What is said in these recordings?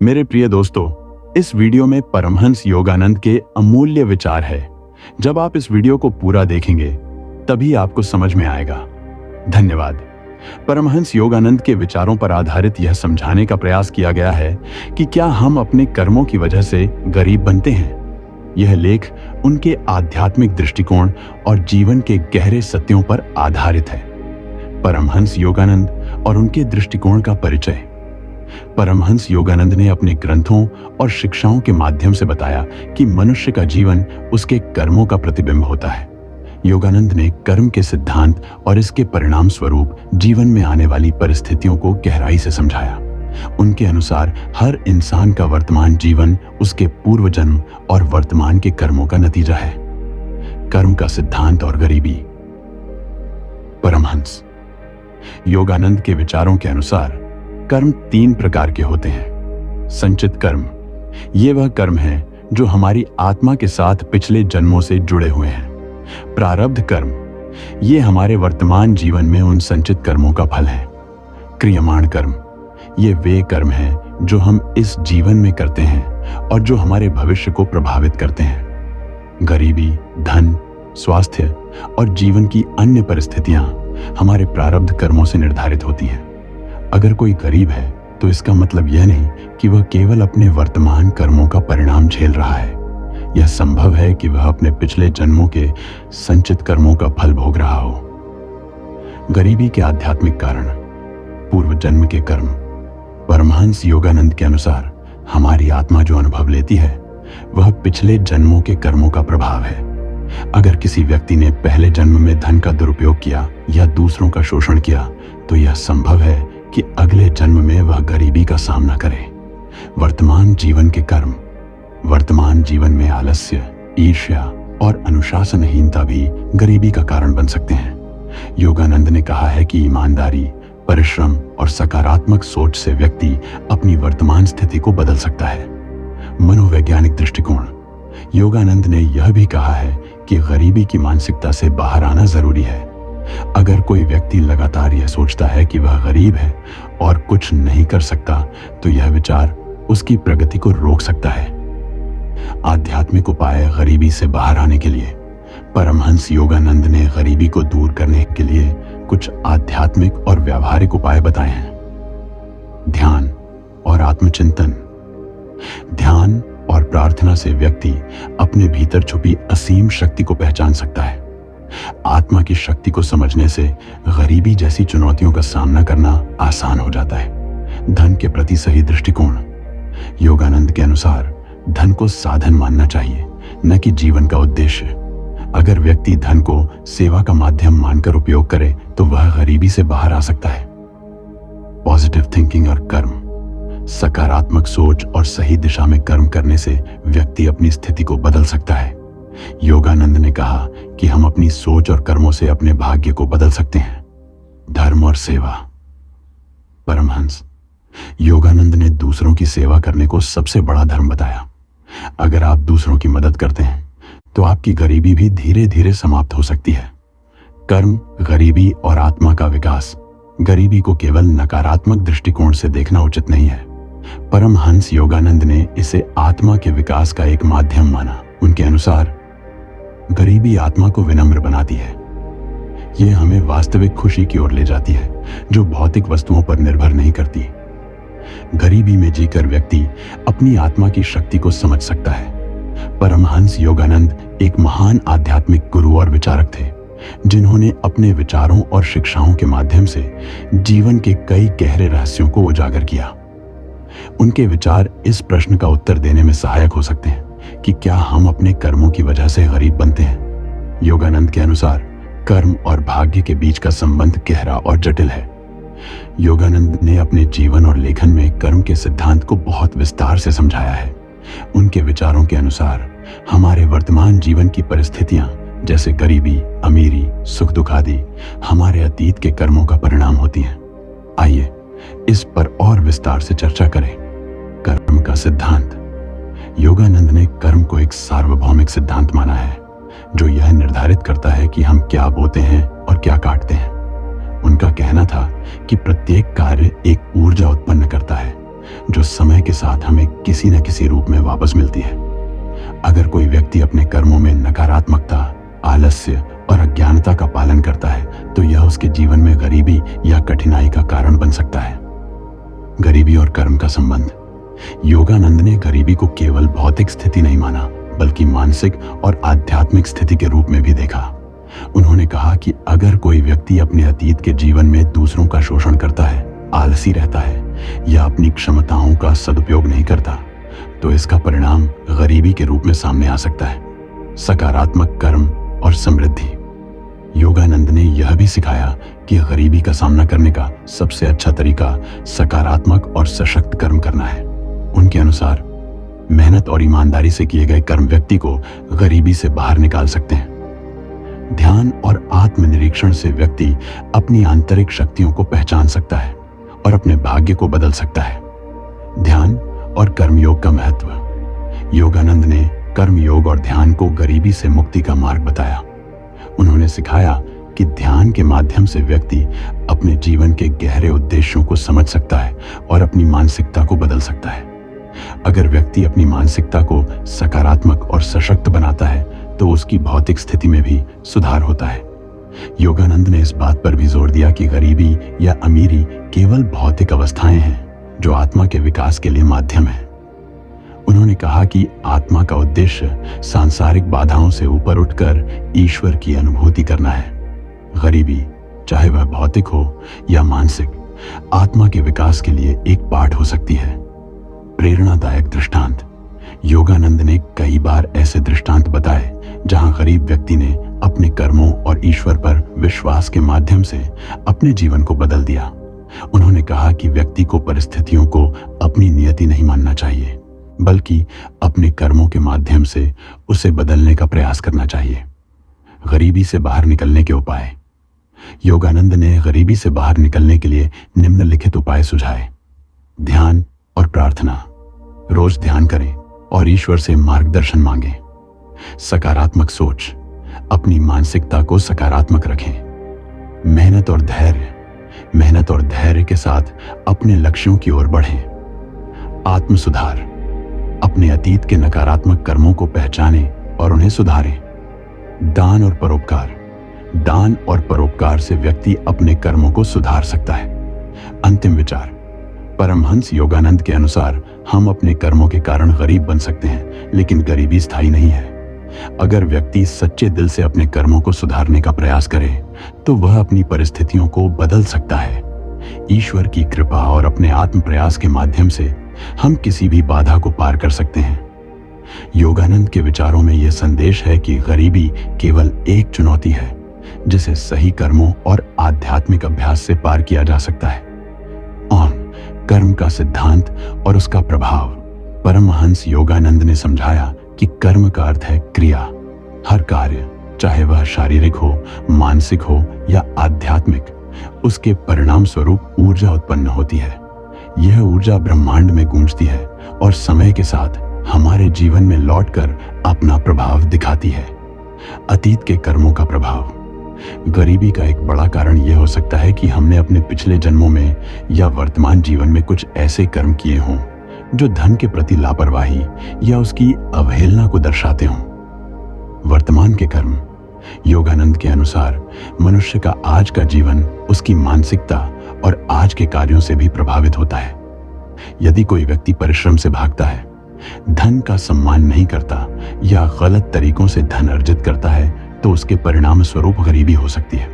मेरे प्रिय दोस्तों, इस वीडियो में परमहंस योगानंद के अमूल्य विचार है। जब आप इस वीडियो को पूरा देखेंगे तभी आपको समझ में आएगा। धन्यवाद। परमहंस योगानंद के विचारों पर आधारित यह समझाने का प्रयास किया गया है कि क्या हम अपने कर्मों की वजह से गरीब बनते हैं। यह लेख उनके आध्यात्मिक दृष्टिकोण और जीवन के गहरे सत्यों पर आधारित है। परमहंस योगानंद और उनके दृष्टिकोण का परिचय। परमहंस योगानंद ने अपने ग्रंथों और शिक्षाओं के माध्यम से बताया कि मनुष्य का जीवन उसके कर्मों का प्रतिबिंब होता है। योगानंद ने कर्म के सिद्धांत और इसके परिणाम स्वरूप जीवन में आने वाली परिस्थितियों को गहराई से समझाया। उनके अनुसार हर इंसान का वर्तमान जीवन उसके पूर्व जन्म और वर्तमान के कर्मों का नतीजा है। कर्म का सिद्धांत और गरीबी। परमहंस योगानंद के विचारों के अनुसार कर्म 3 प्रकार के होते हैं। संचित कर्म, ये वह कर्म है जो हमारी आत्मा के साथ पिछले जन्मों से जुड़े हुए हैं। प्रारब्ध कर्म, ये हमारे वर्तमान जीवन में उन संचित कर्मों का फल है। क्रियमाण कर्म, ये वे कर्म हैं जो हम इस जीवन में करते हैं और जो हमारे भविष्य को प्रभावित करते हैं। गरीबी, धन, स्वास्थ्य और जीवन की अन्य परिस्थितियां हमारे प्रारब्ध कर्मों से निर्धारित होती हैं। अगर कोई गरीब है तो इसका मतलब यह नहीं कि वह केवल अपने वर्तमान कर्मों का परिणाम झेल रहा है। यह संभव है कि वह अपने पिछले जन्मों के संचित कर्मों का फल भोग रहा हो। गरीबी के आध्यात्मिक कारण। पूर्व जन्म के कर्म। परमहंस योगानंद के अनुसार हमारी आत्मा जो अनुभव लेती है वह पिछले जन्मों के कर्मों का प्रभाव है। अगर किसी व्यक्ति ने पहले जन्म में धन का दुरुपयोग किया या दूसरों का शोषण किया तो यह संभव है कि अगले जन्म में वह गरीबी का सामना करे। वर्तमान जीवन के कर्म। वर्तमान जीवन में आलस्य, ईर्ष्या और अनुशासनहीनता भी गरीबी का कारण बन सकते हैं। योगानंद ने कहा है कि ईमानदारी, परिश्रम और सकारात्मक सोच से व्यक्ति अपनी वर्तमान स्थिति को बदल सकता है। मनोवैज्ञानिक दृष्टिकोण। योगानंद ने यह भी कहा है कि गरीबी की मानसिकता से बाहर आना जरूरी है। अगर कोई व्यक्ति लगातार यह सोचता है कि वह गरीब है और कुछ नहीं कर सकता तो यह विचार उसकी प्रगति को रोक सकता है। आध्यात्मिक उपाय गरीबी से बाहर आने के लिए। परमहंस योगानंद ने गरीबी को दूर करने के लिए कुछ आध्यात्मिक और व्यावहारिक उपाय बताए हैं। ध्यान और आत्मचिंतन। ध्यान और प्रार्थना से व्यक्ति अपने भीतर छुपी असीम शक्ति को पहचान सकता है। आत्मा की शक्ति को समझने से गरीबी जैसी चुनौतियों का सामना करना आसान हो जाता है। धन के प्रति सही दृष्टिकोण। योगानंद के अनुसार धन को साधन मानना चाहिए, न कि जीवन का उद्देश्य। अगर व्यक्ति धन को सेवा का माध्यम मानकर उपयोग करे तो वह गरीबी से बाहर आ सकता है। पॉजिटिव थिंकिंग और कर्म। सकारात्मक सोच और सही दिशा में कर्म करने से व्यक्ति अपनी स्थिति को बदल सकता है। योगानंद ने कहा कि हम अपनी सोच और कर्मों से अपने भाग्य को बदल सकते हैं। धर्म और सेवा। परमहंस योगानंद ने दूसरों की सेवा करने को सबसे बड़ा धर्म बताया। अगर आप दूसरों की मदद करते हैं तो आपकी गरीबी भी धीरे धीरे समाप्त हो सकती है। कर्म, गरीबी और आत्मा का विकास। गरीबी को केवल नकारात्मक दृष्टिकोण से देखना उचित नहीं है। परमहंस योगानंद ने इसे आत्मा के विकास का एक माध्यम माना। उनके अनुसार गरीबी आत्मा को विनम्र बनाती है। यह हमें वास्तविक खुशी की ओर ले जाती है जो भौतिक वस्तुओं पर निर्भर नहीं करती। गरीबी में जीकर व्यक्ति अपनी आत्मा की शक्ति को समझ सकता है। परमहंस योगानंद एक महान आध्यात्मिक गुरु और विचारक थे जिन्होंने अपने विचारों और शिक्षाओं के माध्यम से जीवन के कई गहरे रहस्यों को उजागर किया। उनके विचार इस प्रश्न का उत्तर देने में सहायक हो सकते हैं कि क्या हम अपने कर्मों की वजह से गरीब बनते हैं। योगानंद के अनुसार कर्म और भाग्य के बीच का संबंध गहरा और जटिल है। योगानंद ने अपने जीवन और लेखन में कर्म के सिद्धांत को बहुत विस्तार से समझाया है। उनके विचारों के अनुसार हमारे वर्तमान जीवन की परिस्थितियां जैसे गरीबी, अमीरी, सुख दुख आदि हमारे अतीत के कर्मों का परिणाम होती हैं। आइए इस पर और विस्तार से चर्चा करें। कर्म का सिद्धांत। योगानंद ने कर्म को एक सार्वभौमिक सिद्धांत माना है जो यह निर्धारित करता है कि हम क्या बोते हैं और क्या काटते हैं। उनका कहना था कि प्रत्येक कार्य एक ऊर्जा उत्पन्न करता है जो समय के साथ हमें किसी न किसी रूप में वापस मिलती है। अगर कोई व्यक्ति अपने कर्मों में नकारात्मकता, आलस्य और अज्ञानता का पालन करता है तो यह उसके जीवन में गरीबी या कठिनाई का कारण बन सकता है। गरीबी और कर्म का संबंध। योगानंद ने गरीबी को केवल भौतिक स्थिति नहीं माना, बल्कि मानसिक और आध्यात्मिक स्थिति के रूप में भी देखा। उन्होंने कहा कि अगर कोई व्यक्ति अपने अतीत के जीवन में दूसरों का शोषण करता है, आलसी रहता है या अपनी क्षमताओं का सदुपयोग नहीं करता, तो इसका परिणाम गरीबी के रूप में सामने आ सकता है। सकारात्मक कर्म और समृद्धि। योगानंद ने यह भी सिखाया कि गरीबी का सामना करने का सबसे अच्छा तरीका सकारात्मक और सशक्त कर्म करना है। उनके अनुसार मेहनत और ईमानदारी से किए गए कर्म व्यक्ति को गरीबी से बाहर निकाल सकते हैं। ध्यान और आत्मनिरीक्षण से व्यक्ति अपनी आंतरिक शक्तियों को पहचान सकता है और अपने भाग्य को बदल सकता है। ध्यान और कर्मयोग का महत्व। योगानंद ने कर्मयोग और ध्यान को गरीबी से मुक्ति का मार्ग बताया। उन्होंने सिखाया कि ध्यान के माध्यम से व्यक्ति अपने जीवन के गहरे उद्देश्यों को समझ सकता है और अपनी मानसिकता को बदल सकता है। अगर व्यक्ति अपनी मानसिकता को सकारात्मक और सशक्त बनाता है तो उसकी भौतिक स्थिति में भी सुधार होता है। योगानंद ने इस बात पर भी जोर दिया कि गरीबी या अमीरी केवल भौतिक अवस्थाएं हैं जो आत्मा के विकास के लिए माध्यम है। उन्होंने कहा कि आत्मा का उद्देश्य सांसारिक बाधाओं से ऊपर उठकर ईश्वर की अनुभूति करना है। गरीबी, चाहे वह भौतिक हो या मानसिक, आत्मा के विकास के लिए एक पाठ हो सकती है। प्रेरणादायक दृष्टांत। योगानंद ने कई बार ऐसे दृष्टांत बताए जहां गरीब व्यक्ति ने अपने कर्मों और ईश्वर पर विश्वास के माध्यम से अपने जीवन को बदल दिया। उन्होंने कहा कि व्यक्ति को परिस्थितियों को अपनी नियति नहीं मानना चाहिए, बल्कि अपने कर्मों के माध्यम से उसे बदलने का प्रयास करना चाहिए। गरीबी से बाहर निकलने के उपाय। योगानंद ने गरीबी से बाहर निकलने के लिए निम्नलिखित उपाय सुझाए। ध्यान और प्रार्थना। रोज ध्यान करें और ईश्वर से मार्गदर्शन मांगें। सकारात्मक सोच। अपनी मानसिकता को सकारात्मक रखें। मेहनत और धैर्य। मेहनत और धैर्य के साथ अपने लक्ष्यों की ओर बढ़ें। आत्म सुधार। अपने अतीत के नकारात्मक कर्मों को पहचानें और उन्हें सुधारें। दान और परोपकार। दान और परोपकार से व्यक्ति अपने कर्मों को सुधार सकता है। अंतिम विचार। परमहंस योगानंद के अनुसार हम अपने कर्मों के कारण गरीब बन सकते हैं, लेकिन गरीबी स्थायी नहीं है। अगर व्यक्ति सच्चे दिल से अपने कर्मों को सुधारने का प्रयास करे तो वह अपनी परिस्थितियों को बदल सकता है। ईश्वर की कृपा और अपने आत्म प्रयास के माध्यम से हम किसी भी बाधा को पार कर सकते हैं। योगानंद के विचारों में यह संदेश है कि गरीबी केवल एक चुनौती है जिसे सही कर्मों और आध्यात्मिक अभ्यास से पार किया जा सकता है। कर्म का सिद्धांत और उसका प्रभाव। परमहंस योगानंद ने समझाया कि कर्म का अर्थ है क्रिया। हर कार्य, चाहे वह शारीरिक हो, मानसिक हो या आध्यात्मिक, उसके परिणाम स्वरूप ऊर्जा उत्पन्न होती है। यह ऊर्जा ब्रह्मांड में गूंजती है और समय के साथ हमारे जीवन में लौटकर अपना प्रभाव दिखाती है। अतीत के कर्मों का प्रभाव। गरीबी का एक बड़ा कारण यह हो सकता है कि हमने अपने पिछले जन्मों में या वर्तमान जीवन में कुछ ऐसे कर्म किए हों जो धन के प्रति लापरवाही या उसकी अवहेलना को दर्शाते हों। वर्तमान के कर्म। योगानंद के अनुसार मनुष्य का आज का जीवन उसकी मानसिकता और आज के कार्यों से भी प्रभावित होता है। यदि कोई व्यक्ति परिश्रम से भागता है, धन का सम्मान नहीं करता या गलत तरीकों से धन अर्जित करता है तो उसके परिणाम स्वरूप गरीबी हो सकती है।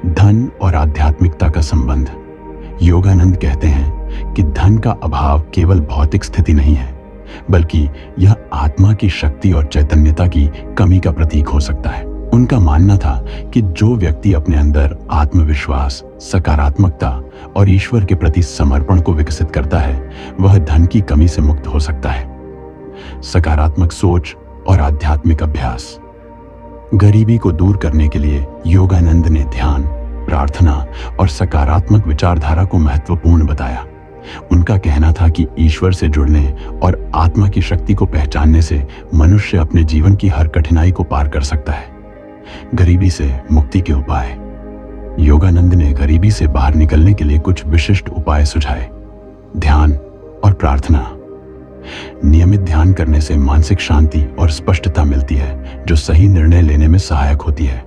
धन और आध्यात्मिकता का संबंध। योगानंद कहते हैं कि धन का अभाव केवल भौतिक स्थिति नहीं है, बल्कि यह आत्मा की शक्ति और चैतन्यता की कमी का प्रतीक हो सकता है। उनका मानना था कि जो व्यक्ति अपने अंदर आत्मविश्वास, सकारात्मकता और ईश्वर के प्रति समर्पण को विकसित करता है, वह धन की कमी से मुक्त हो सकता है। सकारात्मक सोच और आध्यात्मिक अभ्यास। गरीबी को दूर करने के लिए योगानंद ने ध्यान, प्रार्थना और सकारात्मक विचारधारा को महत्वपूर्ण बताया। उनका कहना था कि ईश्वर से जुड़ने और आत्मा की शक्ति को पहचानने से मनुष्य अपने जीवन की हर कठिनाई को पार कर सकता है। गरीबी से मुक्ति के उपाय। योगानंद ने गरीबी से बाहर निकलने के लिए कुछ विशिष्ट उपाय सुझाए। ध्यान, और प्रार्थना। नियमित ध्यान करने से मानसिक शांति और स्पष्टता मिलती है, जो सही निर्णय लेने में सहायक होती है।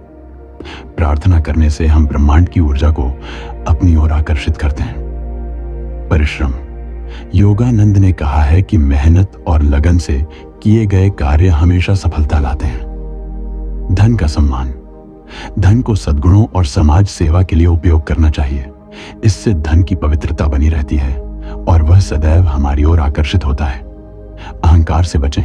प्रार्थना करने से हम ब्रह्मांड की ऊर्जा को अपनी ओर आकर्षित करते हैं। परिश्रम। योगानंद ने कहा है कि मेहनत और लगन से किए गए कार्य हमेशा सफलता लाते हैं। धन का सम्मान। धन को सद्गुणों और समाज सेवा के लिए उपयोग करना चाहिए। इससे धन की पवित्रता बनी रहती है और वह सदैव हमारी ओर आकर्षित होता है। अहंकार से बचें।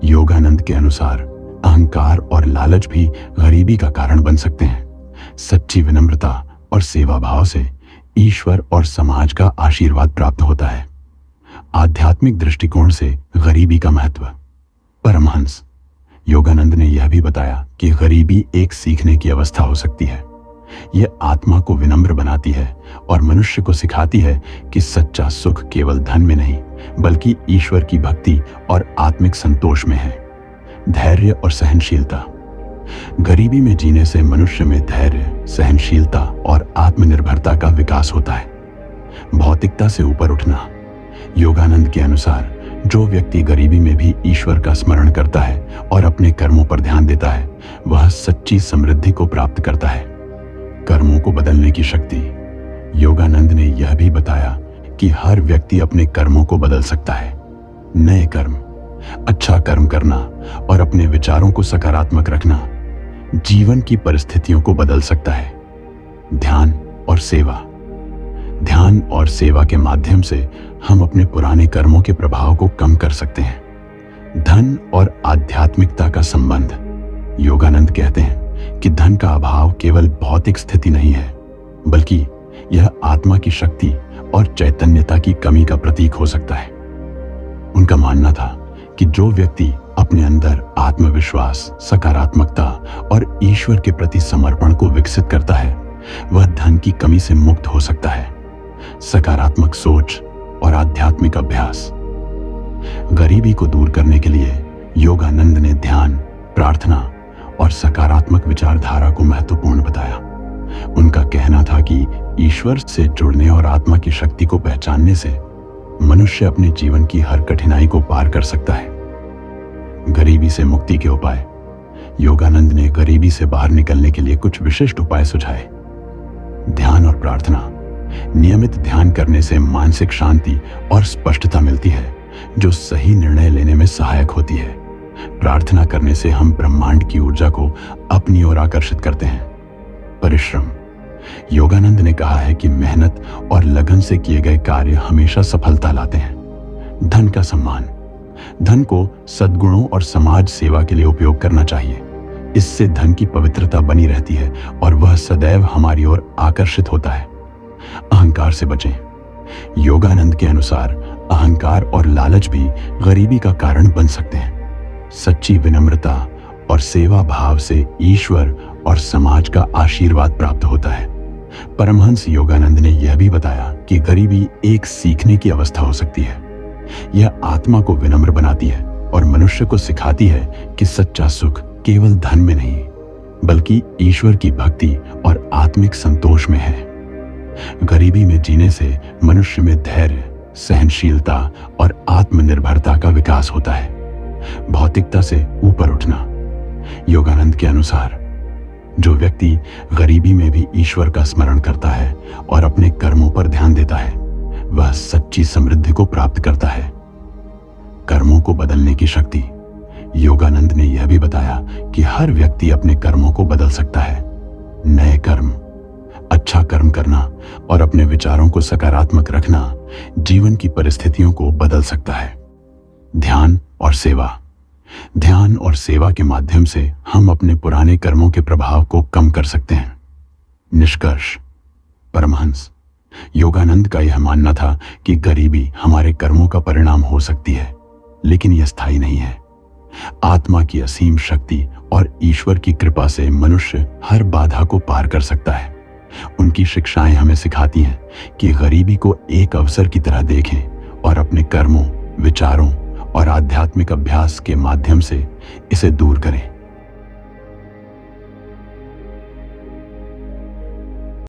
योगानंद के अनुसार अहंकार और लालच भी गरीबी का कारण बन सकते हैं। सच्ची विनम्रता और सेवा भाव से ईश्वर और समाज का आशीर्वाद प्राप्त होता है। आध्यात्मिक दृष्टिकोण से गरीबी का महत्व। परमहंस योगानंद ने यह भी बताया कि गरीबी एक सीखने की अवस्था हो सकती है। यह आत्मा को विनम्र बनाती है और मनुष्य को सिखाती है कि सच्चा सुख केवल धन में नहीं, बल्कि ईश्वर की भक्ति और आत्मिक संतोष में है। धैर्य और सहनशीलता। गरीबी में जीने से मनुष्य में धैर्य, सहनशीलता और आत्मनिर्भरता का विकास होता है। भौतिकता से ऊपर उठना। योगानंद के अनुसार जो व्यक्ति गरीबी में भी ईश्वर का स्मरण करता है और अपने कर्मों पर ध्यान देता है, वह सच्ची समृद्धि को प्राप्त करता है। कर्मों को बदलने की शक्ति। योगानंद ने यह भी बताया कि हर व्यक्ति अपने कर्मों को बदल सकता है। नए कर्म। अच्छा कर्म करना और अपने विचारों को सकारात्मक रखना जीवन की परिस्थितियों को बदल सकता है। ध्यान और सेवा। ध्यान और सेवा के माध्यम से हम अपने पुराने कर्मों के प्रभाव को कम कर सकते हैं। धन और आध्यात्मिकता का संबंध। योगानंद कहते हैं कि धन का अभाव केवल भौतिक स्थिति नहीं है, बल्कि यह आत्मा की शक्ति और चैतन्यता की कमी का प्रतीक हो सकता है। उनका मानना था कि जो व्यक्ति अपने अंदर आत्मविश्वास, सकारात्मकता और ईश्वर के प्रति समर्पण को विकसित करता है, वह धन की कमी से मुक्त हो सकता है। सकारात्मक सोच और आध्यात्मिक अभ्यास। गरीबी को दूर करने के लिए योगानंद ने ध्यान, प्रार्थना और सकारात्मक विचारधारा को महत्वपूर्ण बताया। उनका कहना था कि ईश्वर से जुड़ने और आत्मा की शक्ति को पहचानने से मनुष्य अपने जीवन की हर कठिनाई को पार कर सकता है। गरीबी से मुक्ति के उपाय। योगानंद ने गरीबी से बाहर निकलने के लिए कुछ विशिष्ट उपाय सुझाए। ध्यान और प्रार्थना। नियमित ध्यान करने से मानसिक शांति और स्पष्टता मिलती है, जो सही निर्णय लेने में सहायक होती है। प्रार्थना करने से हम ब्रह्मांड की ऊर्जा को अपनी ओर आकर्षित करते हैं। परिश्रम। योगानंद ने कहा है कि मेहनत और लगन से किए गए कार्य हमेशा सफलता लाते हैं। धन का सम्मान। धन को सद्गुणों और समाज सेवा के लिए उपयोग करना चाहिए। इससे धन की पवित्रता बनी रहती है और वह सदैव हमारी ओर आकर्षित होता है। अहंकार से बचें। योगानंद के अनुसार अहंकार और लालच भी गरीबी का कारण बन सकते हैं। सच्ची विनम्रता और सेवा भाव से ईश्वर और समाज का आशीर्वाद प्राप्त होता है। परमहंस योगानंद ने यह भी बताया कि गरीबी एक सीखने की अवस्था हो सकती है। यह आत्मा को विनम्र बनाती है और मनुष्य को सिखाती है कि सच्चा सुख केवल धन में नहीं, बल्कि ईश्वर की भक्ति और आत्मिक संतोष में है। गरीबी में जीने से मनुष्य में धैर्य, सहनशीलता और आत्मनिर्भरता का विकास होता है। भौतिकता से ऊपर उठना। योगानंद के अनुसार जो व्यक्ति गरीबी में भी ईश्वर का स्मरण करता है और अपने कर्मों पर ध्यान देता है, वह सच्ची समृद्धि को प्राप्त करता है। कर्मों को बदलने की शक्ति। योगानंद ने यह भी बताया कि हर व्यक्ति अपने कर्मों को बदल सकता है। नए कर्म। अच्छा कर्म करना और अपने विचारों को सकारात्मक रखना जीवन की परिस्थितियों को बदल सकता है। ध्यान और सेवा। ध्यान और सेवा के माध्यम से हम अपने पुराने कर्मों के प्रभाव को कम कर सकते हैं। निष्कर्ष। परमहंस योगानंद का यह मानना था कि गरीबी हमारे कर्मों का परिणाम हो सकती है, लेकिन यह स्थायी नहीं है। आत्मा की असीम शक्ति और ईश्वर की कृपा से मनुष्य हर बाधा को पार कर सकता है। उनकी शिक्षाएं हमें सिखाती हैं कि गरीबी को एक अवसर की तरह देखें और अपने कर्मों, विचारों और आध्यात्मिक अभ्यास के माध्यम से इसे दूर करें।